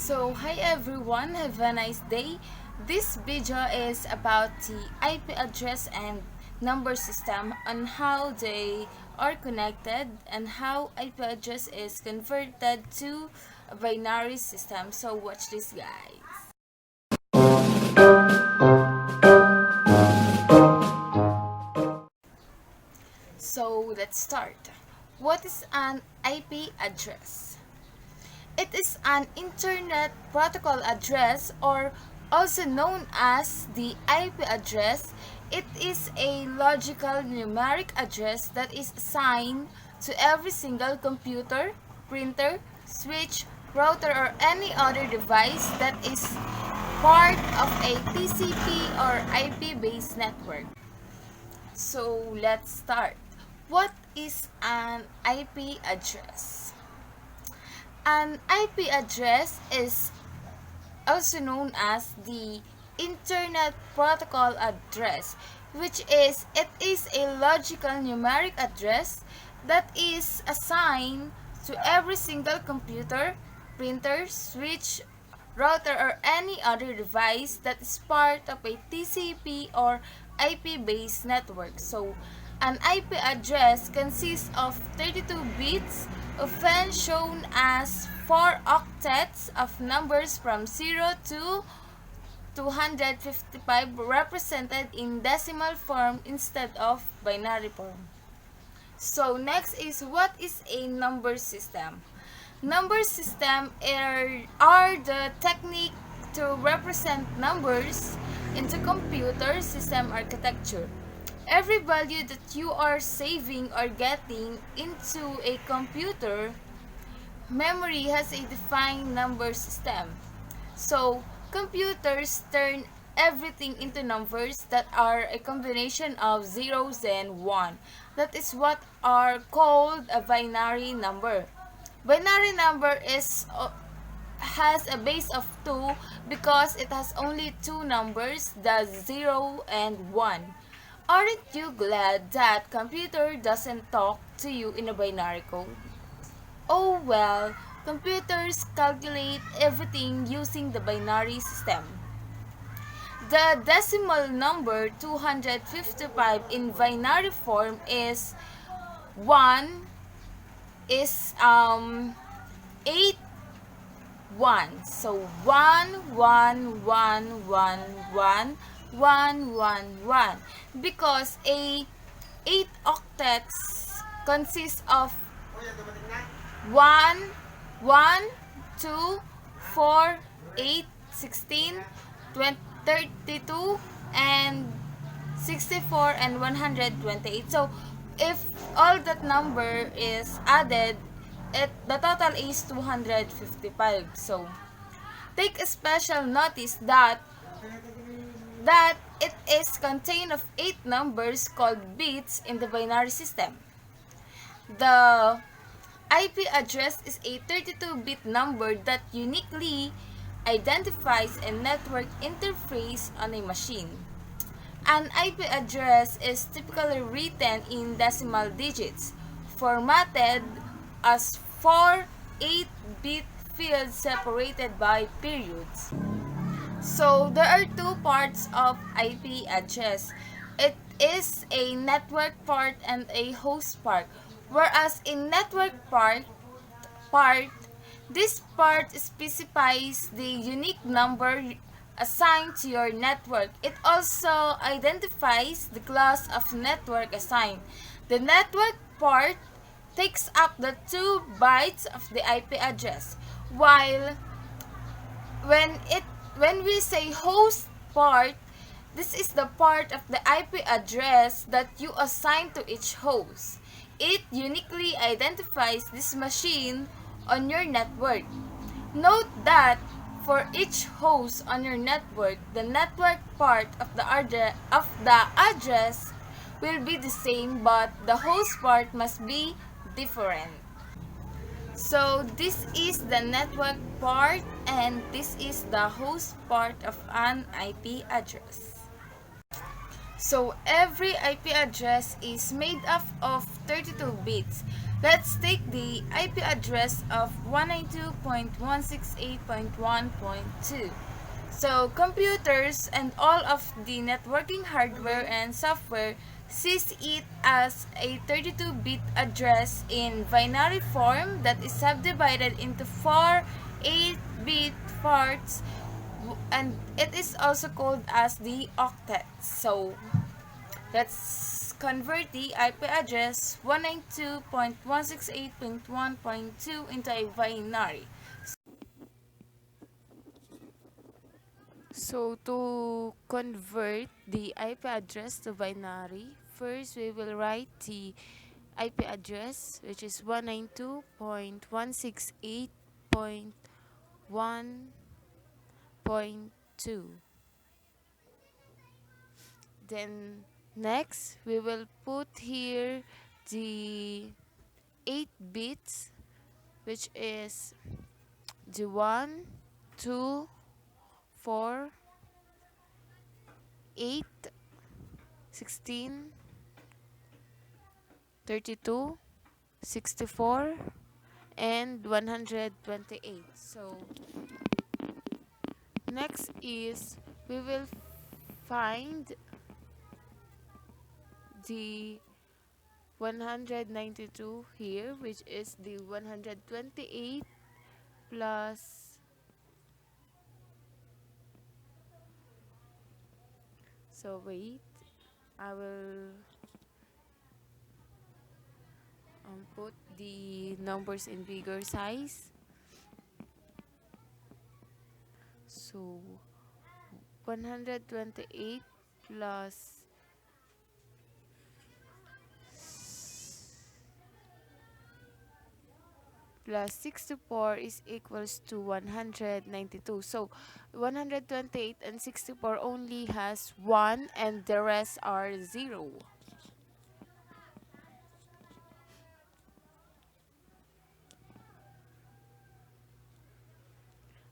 So, hi everyone, have a nice day. This video is about the IP address and number system on how they are connected and how IP address is converted to a binary system. So, watch this, guys. So, let's start. What is an IP address? It is an Internet Protocol address, or also known as the IP address. It is a logical numeric address that is assigned to every single computer, printer, switch, router, or any other device that is part of a TCP or IP-based network. So let's start. What is an IP address? An IP address is also known as the Internet Protocol address, which is it is a logical numeric address that is assigned to every single computer, printer, switch, router, or any other device that is part of a TCP or IP-based network. So, an IP address consists of 32 bits, often shown as 4 octets of numbers from 0 to 255 represented in decimal form instead of binary form. So next is, what is a number system? Number system are the technique to represent numbers into computer system architecture. Every value that you are saving or getting into a computer memory has a defined number system. So, computers turn everything into numbers that are a combination of zeros and one. That is what are called a binary number. Binary number has a base of 2 because it has only two numbers, the 0 and 1. Aren't you glad that computer doesn't talk to you in a binary code? Oh well, computers calculate everything using the binary system. The decimal number 255 in binary form is 1 is 8 1. So 1 1 1 1 1 1 1 1, because a 8 octets consists of 1 1 2 4 8 16 20, 32 and 64 and 128. So if all that number is added, the total is 255. So take a special notice that it is contained of 8 numbers called bits in the binary system. The IP address is a 32-bit number that uniquely identifies a network interface on a machine. An IP address is typically written in decimal digits, formatted as 4 8-bit fields separated by periods. So there are two parts of IP address. It is a network part and a host part. Whereas in network part, this part specifies the unique number assigned to your network. It also identifies the class of network assigned. The network part takes up the 2 bytes of the IP address, while when we say host part, this is the part of the IP address that you assign to each host. It uniquely identifies this machine on your network. Note that for each host on your network, the network part of the address will be the same, but the host part must be different. So this is the network part and this is the host part of an IP address. So every IP address is made up of 32 bits. Let's take the IP address of 192.168.1.2. So, computers and all of the networking hardware and software sees it as a 32-bit address in binary form that is subdivided into four 8-bit parts, and it is also called as the octet. So, let's convert the IP address 192.168.1.2 into a binary. So to convert the IP address to binary, first we will write the IP address, which is 192.168.1.2. Then next, we will put here the 8 bits, which is the 1, 2, 4, 8, 16, 32, 64, and 128. So next is we will find the 192 here, which is the 128 plus, so wait, I will put the numbers in bigger size. So 128 plus 64 is equals to 192. So 128 and 64 only has 1 and the rest are 0.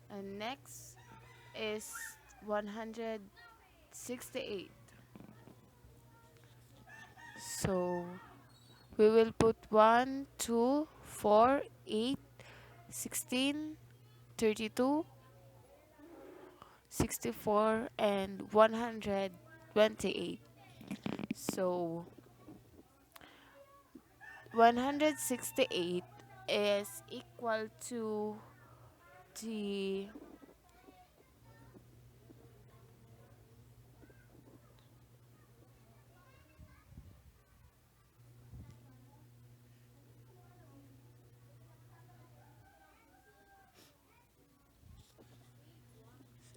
And next is 168. So we will put 1, 2, 4, 8, 16, 32, 64, and 128. So 168 is equal to the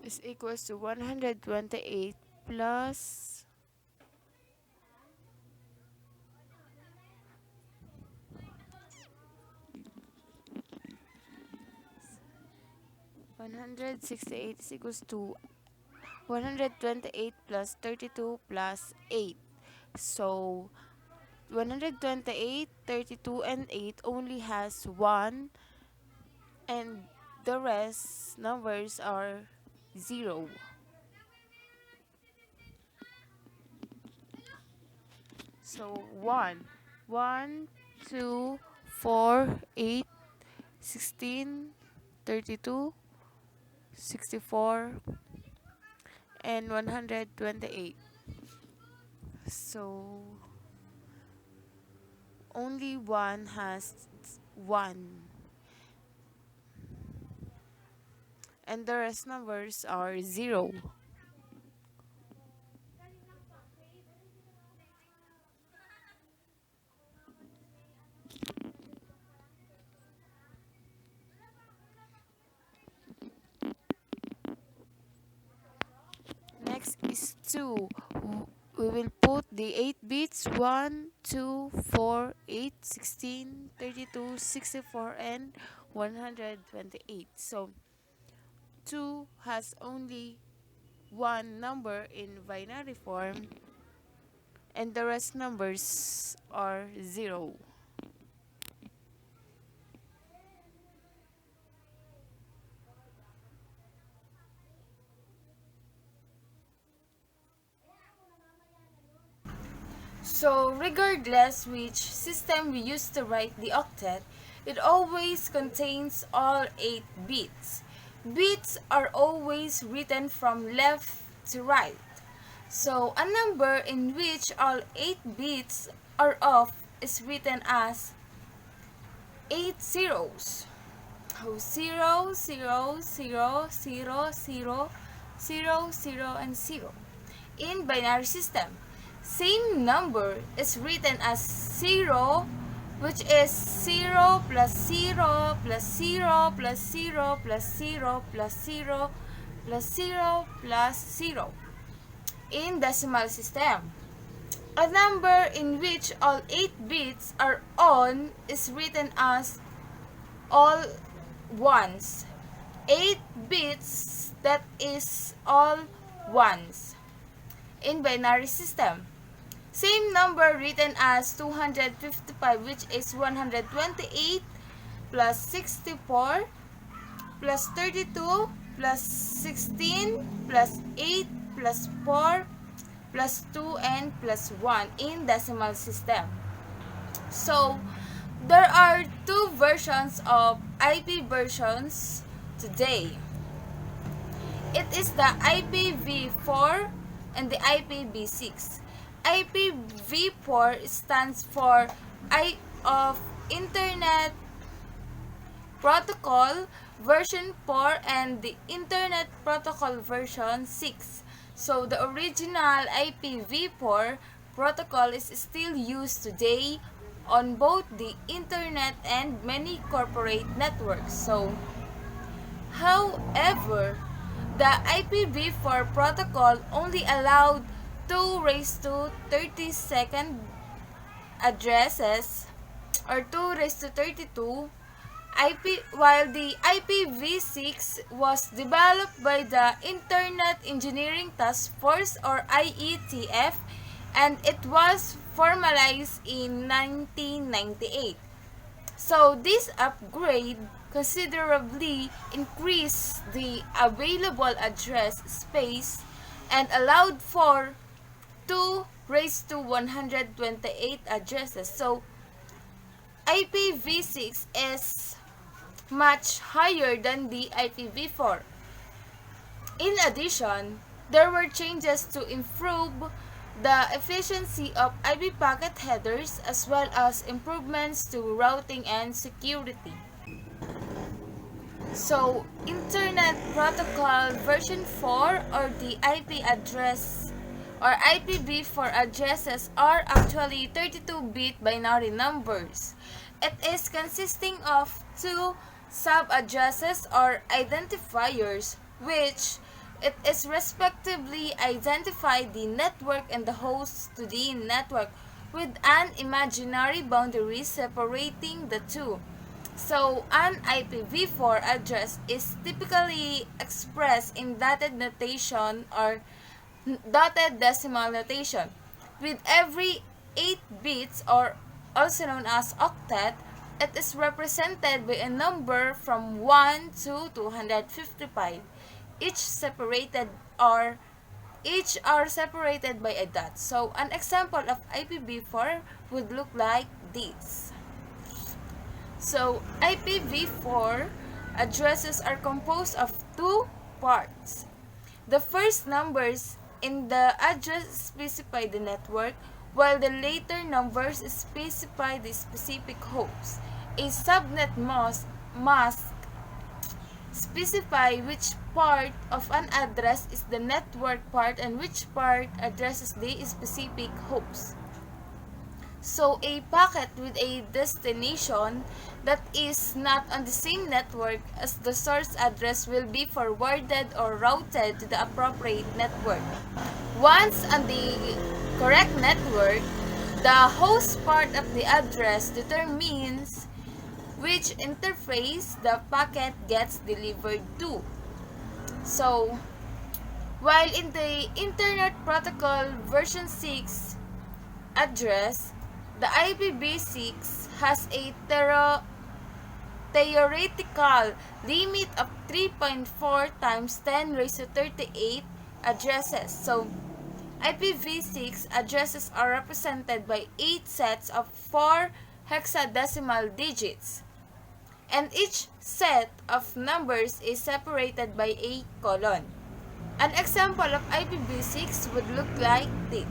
is equals to 128 plus 168 is equals to 128 plus 32 plus 8. So 128, 32, and 8 only has 1, and the rest numbers are 0. So 1, 2, 4, 8, 16, 32, 64, and 128. So only one has 1, and the rest numbers are 0. Next is 2. We will put the 8 bits 1, 2, 4, 8, 16, 32, 64, and 128. So 2 has only one number in binary form, and the rest numbers are 0. So regardless which system we use to write the octet, it always contains all 8 bits. Bits are always written from left to right. So a number in which all 8 bits are off is written as 8 zeros. So 0, 0, 0, 0, 0, 0, 0, and 0. In binary system, same number is written as 0, which is 0 plus 0 plus 0 plus 0 plus 0 plus 0 plus 0 plus 0. In decimal system, a number in which all 8 bits are on is written as all ones. 8 bits, that is all ones. In binary system, same number written as 255, which is 128 plus 64 plus 32 plus 16 plus 8 plus 4 plus 2 and plus 1 in decimal system. So there are 2 versions of IP versions today. It is the IPv4 and the IPv6. IPv4 stands for Internet Protocol version 4 and the Internet Protocol version 6. So the original IPv4 protocol is still used today on both the internet and many corporate networks. So, however, the IPv4 protocol only allowed 2 raised to 32nd addresses or 2 raised to 32 while the IPv6 was developed by the Internet Engineering Task Force or IETF, and it was formalized in 1998. So this upgrade considerably increased the available address space and allowed for 2 raised to 128 addresses. So IPv6 is much higher than the IPv4. In addition, there were changes to improve the efficiency of IP packet headers as well as improvements to routing and security. So, Internet Protocol version 4 or the IP address or IPv4 addresses are actually 32-bit binary numbers. It is consisting of 2 sub-addresses or identifiers which it is respectively identify the network and the host to the network with an imaginary boundary separating the two. So, an IPv4 address is typically expressed in dotted notation or dotted decimal notation, with every 8 bits or also known as octet. It is represented by a number from 1 to 255, each are separated by a dot. So an example of IPv4 would look like this. So IPv4 addresses are composed of 2 parts. The first numbers in the address specify the network, while the later numbers specify the specific host. A subnet must specify which part of an address is the network part and which part addresses the specific host. So a packet with a destination that is not on the same network as the source address will be forwarded or routed to the appropriate network. Once on the correct network, the host part of the address determines which interface the packet gets delivered to. So, while in the Internet Protocol version 6 address, the IPv6 has a theoretical limit of 3.4 times 10 raised to 38 addresses. So, IPv6 addresses are represented by 8 sets of 4 hexadecimal digits, and each set of numbers is separated by a colon. An example of IPv6 would look like this.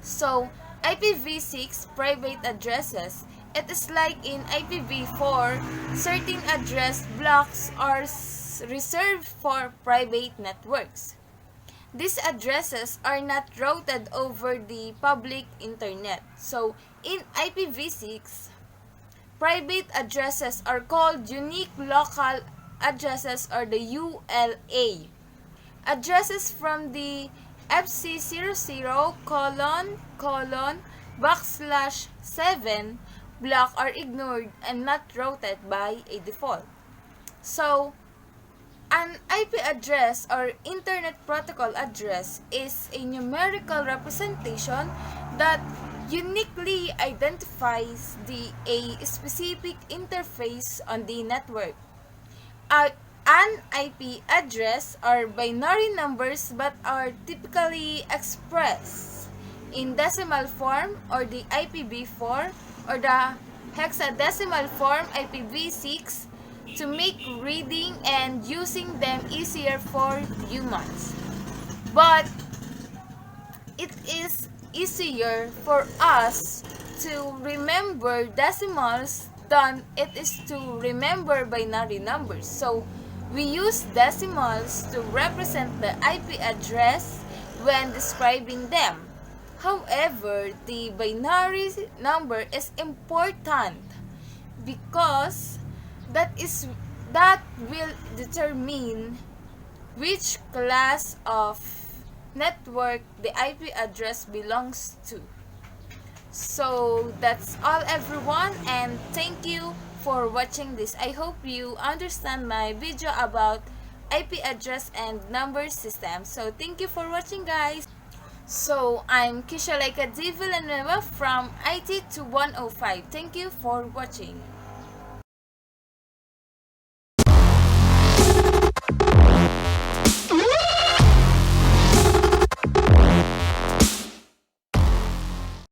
So, IPv6 private addresses, it is like in IPv4, certain address blocks are reserved for private networks. These addresses are not routed over the public internet. So, in IPv6, private addresses are called unique local addresses, or the ULA. Addresses from the FC00 /7 block are ignored and not routed by a default. So, an IP address or Internet Protocol address is a numerical representation that uniquely identifies a specific interface on the network. An IP address are binary numbers but are typically expressed in decimal form, or the IPv4, or the hexadecimal form IPv6, to make reading and using them easier for humans. But it is easier for us to remember decimals than it is to remember binary numbers. So, we use decimals to represent the IP address when describing them. However, the binary number is important because that will determine which class of network the IP address belongs to. So that's all, everyone, and thank you for watching this. I hope you understand my video about IP address and number system. So thank you for watching, guys. So I'm Kisha Lyka Villanueva from IT to 105. Thank you for watching.